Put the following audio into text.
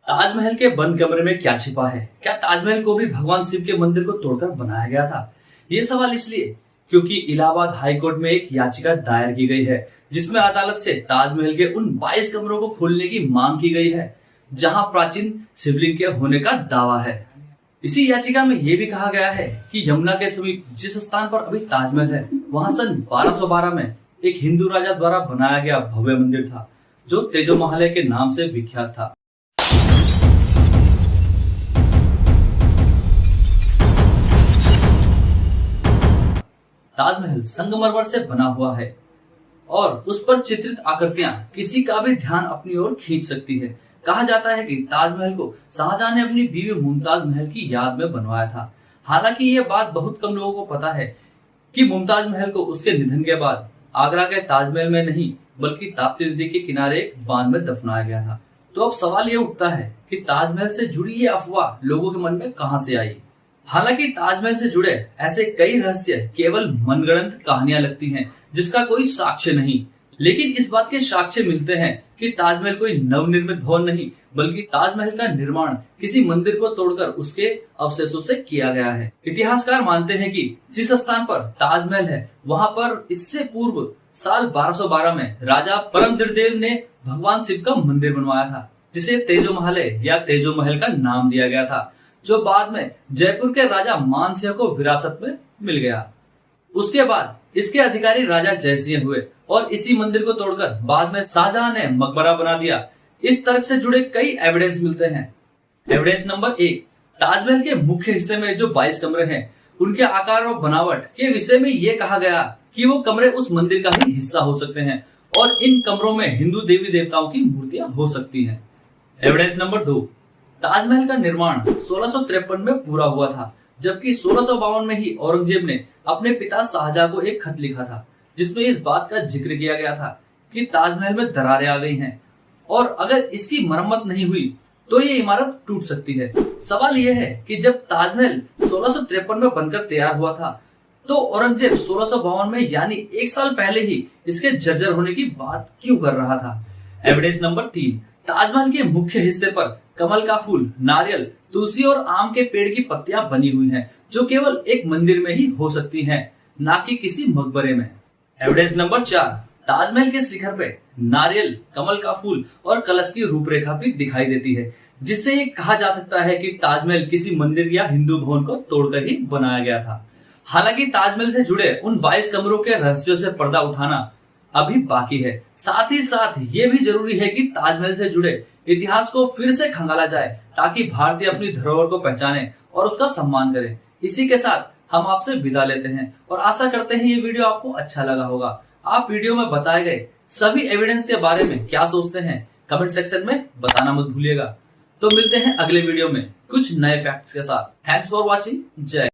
ताजमहल के बंद कमरे में क्या छिपा है? क्या ताजमहल को भी भगवान शिव के मंदिर को तोड़कर बनाया गया था? ये सवाल इसलिए क्योंकि इलाहाबाद हाईकोर्ट में एक याचिका दायर की गई है जिसमें अदालत से ताजमहल के उन 22 कमरों को खोलने की मांग की गई है जहां प्राचीन शिवलिंग के होने का दावा है। इसी याचिका में यह भी कहा गया है कि यमुना के समीप जिस स्थान पर अभी ताजमहल है वहां सन 1212 में एक हिंदू राजा द्वारा बनाया गया भव्य मंदिर था जो तेजोमहल के नाम से विख्यात था। ताजमहल संगमरमर से बना हुआ है और उस पर चित्रित आकृतियां किसी का भी ध्यान अपनी ओर खींच सकती है। कहा जाता है कि ताजमहल को शाहजहां ने अपनी बीवी मुमताज महल की याद में बनवाया था। हालांकि यह बात बहुत कम लोगों को पता है कि मुमताज महल को उसके निधन के बाद आगरा के ताजमहल में नहीं बल्कि ताप्ती नदी के किनारे एक बांध में दफनाया गया था। तो अब सवाल ये उठता है कि ताजमहल से जुड़ी ये अफवाह लोगों के मन में कहां से आई? हालांकि ताजमहल से जुड़े ऐसे कई रहस्य केवल मनगढ़ंत कहानियां लगती हैं जिसका कोई साक्ष्य नहीं, लेकिन इस बात के साक्ष्य मिलते हैं कि ताजमहल कोई नवनिर्मित भवन नहीं बल्कि ताजमहल का निर्माण किसी मंदिर को तोड़कर उसके अवशेषों से किया गया है। इतिहासकार मानते हैं कि जिस स्थान पर ताजमहल है वहां पर इससे पूर्व साल 1212 में राजा परमदिरदेव ने भगवान शिव का मंदिर बनवाया था जिसे तेजोमहल या तेजोमहल का नाम दिया गया था, जो बाद में जयपुर के राजा मानसिंह को विरासत में मिल गया। उसके बाद इसके अधिकारी राजा जयसिंह हुए और इसी मंदिर को तोड़कर बाद में शाहजहां ने मकबरा बना दिया। इस तर्क से जुड़े कई एविडेंस मिलते हैं। एविडेंस नंबर 1, ताजमहल के मुख्य हिस्से में जो 22 कमरे हैं उनके आकार और बनावट के विषय में ये कहा गया कि वो कमरे उस मंदिर का ही हिस्सा हो सकते हैं और इन कमरों में हिंदू देवी देवताओं की मूर्तियां हो सकती हैं। एविडेंस नंबर 2, ताजमहल का निर्माण 1653 में पूरा हुआ था, जबकि 1652 में ही औरंगजेब ने अपने पिता शाहजहां को एक खत लिखा था जिसमें इस बात का जिक्र किया गया था कि ताजमहल में दरारें आ गई हैं और अगर इसकी मरम्मत नहीं हुई तो ये इमारत टूट सकती है। सवाल यह है कि जब ताजमहल 1653 में बनकर तैयार हुआ था तो औरंगजेब 1652 में यानी एक साल पहले ही इसके जर्जर होने की बात क्यों कर रहा था? एविडेंस नंबर 3, ताजमहल के मुख्य हिस्से पर कमल का फूल, नारियल, तुलसी और आम के पेड़ की पत्तियां बनी हुई हैं, जो केवल एक मंदिर में ही हो सकती हैं, ना कि किसी मकबरे में। एविडेंस नंबर 4, ताजमहल के शिखर पे नारियल, कमल का फूल और कलश की रूपरेखा भी दिखाई देती है, जिससे ये कहा जा सकता है कि ताजमहल किसी मंदिर या हिंदू भवन को तोड़कर ही बनाया गया था। हालांकि ताजमहल से जुड़े उन 22 कमरों के रहस्यों से पर्दा उठाना अभी बाकी है। साथ ही साथ ये भी जरूरी है कि ताजमहल से जुड़े इतिहास को फिर से खंगाला जाए ताकि भारतीय अपनी धरोहर को पहचाने और उसका सम्मान करें। इसी के साथ हम आपसे विदा लेते हैं और आशा करते हैं ये वीडियो आपको अच्छा लगा होगा। आप वीडियो में बताए गए सभी एविडेंस के बारे में क्या सोचते हैं कमेंट सेक्शन में बताना मत भूलिएगा। तो मिलते हैं अगले वीडियो में कुछ नए फैक्ट्स के साथ। Thanks for watching. जय